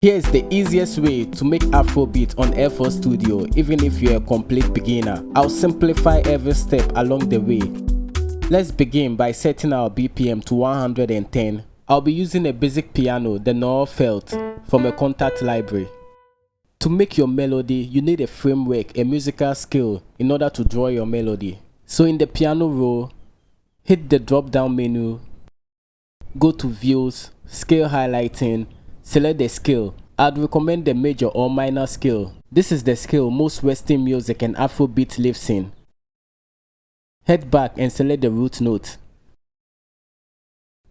Here is the easiest way to make Afrobeat on FL Studio even if you're a complete beginner. I'll simplify every step along the way. Let's begin by setting our BPM to 110. I'll be using a basic piano, the Noel Felt, from a contact library. To make your melody, you need a framework, a musical skill in order to draw your melody. So in the piano roll, hit the drop down menu, go to Views, Scale Highlighting, select the scale. I'd recommend the major or minor scale. This is the scale most Western music and Afrobeat lives in. Head back and select the root note.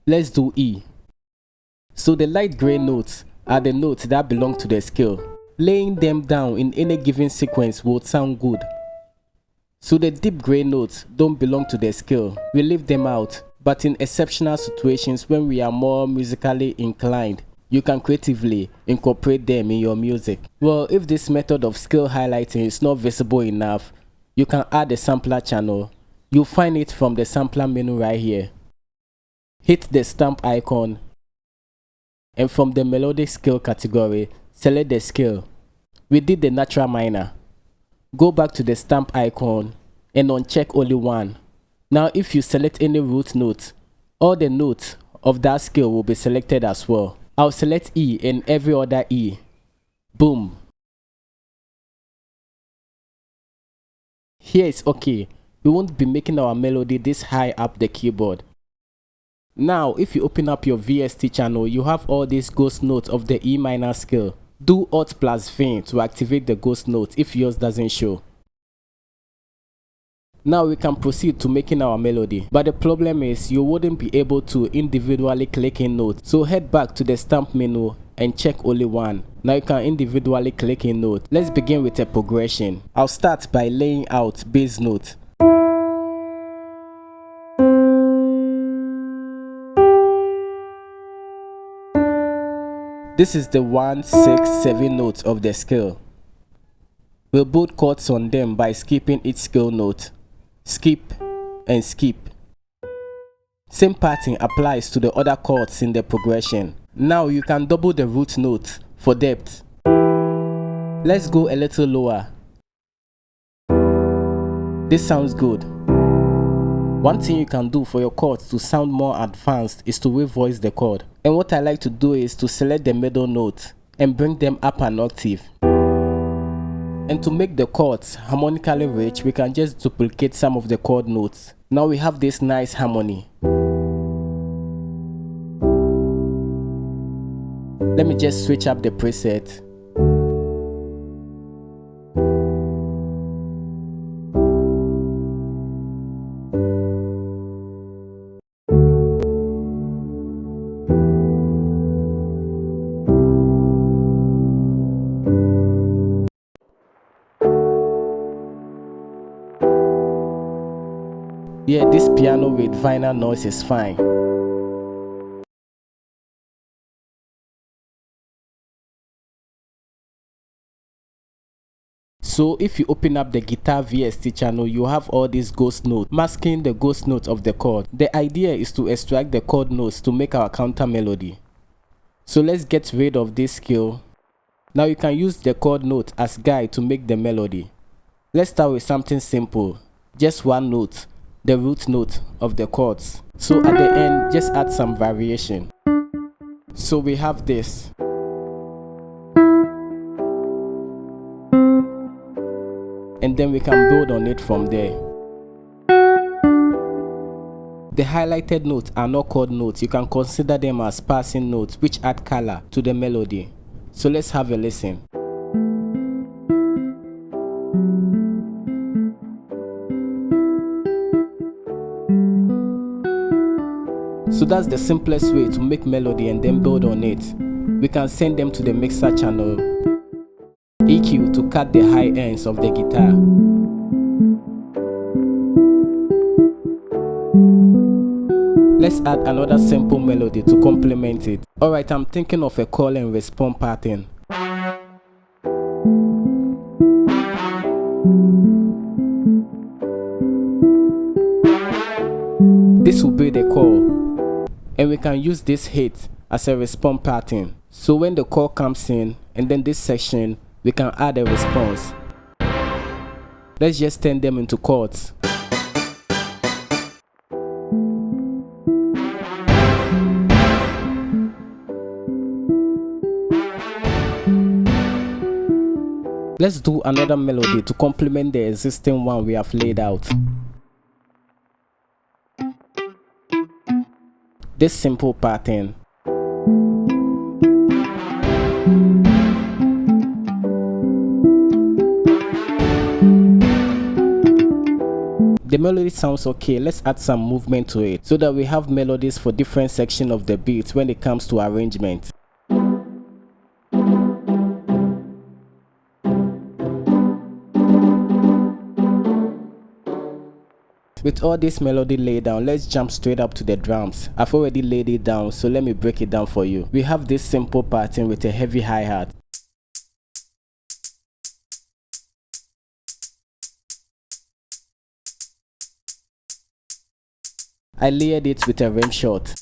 Let's do E. So the light grey notes are the notes that belong to the scale. Laying them down in any given sequence would sound good. So the deep grey notes don't belong to the scale. We leave them out, but in exceptional situations when we are more musically inclined, you can creatively incorporate them in your music. Well, if this method of scale highlighting is not visible enough, you can add a sampler channel. You'll find it from the sampler menu right here. Hit the stamp icon, and from the melodic scale category, select the scale. We did the natural minor. Go back to the stamp icon and uncheck only one. Now if you select any root note, all the notes of that scale will be selected as well. I'll select E and every other E. Boom. Here it's okay. We won't be making our melody this high up the keyboard. Now if you open up your VST channel, you have all these ghost notes of the E minor scale. Do Alt plus V to activate the ghost note if yours doesn't show. Now we can proceed to making our melody, but the problem is you wouldn't be able to individually click in notes. So head back to the stamp menu and check only one. Now you can individually click in note. Let's begin with a progression. I'll start by laying out bass note. This is the 1, 6, 7 notes of the scale. We'll build chords on them by skipping each scale note. Skip and skip. Same pattern applies to the other chords in the progression. Now you can double the root note for depth. Let's go a little lower. This sounds good. One thing you can do for your chords to sound more advanced is to revoice the chord. And what I like to do is to select the middle note and bring them up an octave. And to make the chords harmonically rich, we can just duplicate some of the chord notes. Now we have this nice harmony. Let me just switch up the preset. Yeah, this piano with vinyl noise is fine. So if you open up the guitar VST channel, you have all these ghost notes, masking the ghost notes of the chord. The idea is to extract the chord notes to make our counter melody. So let's get rid of this scale. Now you can use the chord note as guide to make the melody. Let's start with something simple, just one note, the root note of the chords. So at the end, just add some variation. So we have this. And then we can build on it from there. The highlighted notes are not chord notes. You can consider them as passing notes which add color to the melody. So let's have a listen. So that's the simplest way to make melody and then build on it. We can send them to the mixer channel. EQ to cut the high ends of the guitar. Let's add another simple melody to complement it. Alright, I'm thinking of a call and response pattern. This will be the call. And we can use this hit as a response pattern. So when the chord comes in and then this section, we can add a response. Let's just turn them into chords. Let's do another melody to complement the existing one we have laid out. This simple pattern. The melody sounds okay. Let's add some movement to it so that we have melodies for different sections of the beat when it comes to arrangement. With all this melody laid down, let's jump straight up to the drums. I've already laid it down, so let me break it down for you. We have this simple pattern with a heavy hi-hat. I layered it with a rim shot.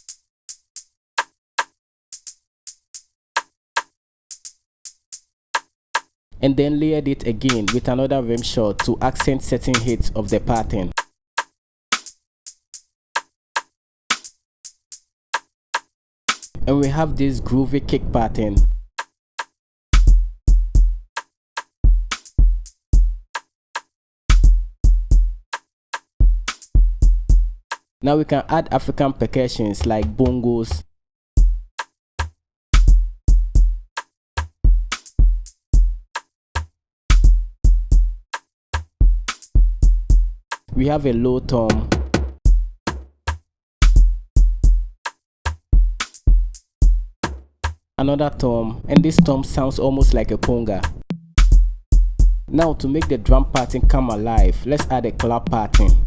And then layered it again with another rim shot to accent certain hits of the pattern. And we have this groovy kick pattern. Now we can add African percussions like bongos. We have a low tom. Another tom, and this tom sounds almost like a conga. Now to make the drum pattern come alive, let's add a clap pattern.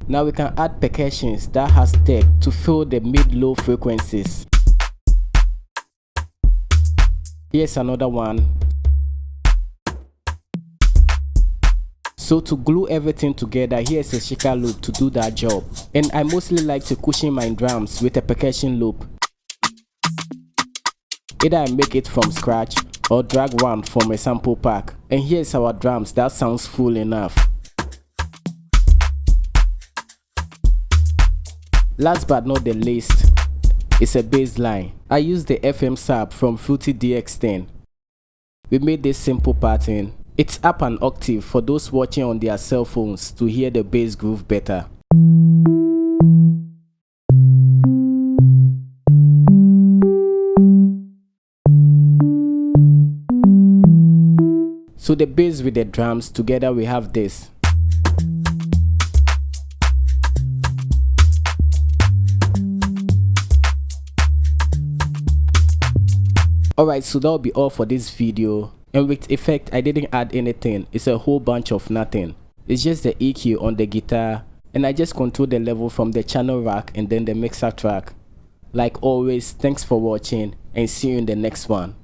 Now we can add percussions that has tech to fill the mid-low frequencies. Here's another one. So to glue everything together, here's a shaker loop to do that job. And I mostly like to cushion my drums with a percussion loop. Either I make it from scratch or drag one from a sample pack. And here's our drums that sounds full enough. Last but not the least, is a bass line. I used the FM sub from Fruity DX10. We made this simple pattern. It's up an octave for those watching on their cell phones to hear the bass groove better. So the bass with the drums together, we have this. Alright, so that'll be all for this video. And with effect, I didn't add anything. It's a whole bunch of nothing. It's just the EQ on the guitar, and I just control the level from the channel rack and then the mixer track. Like always, thanks for watching and see you in the next one.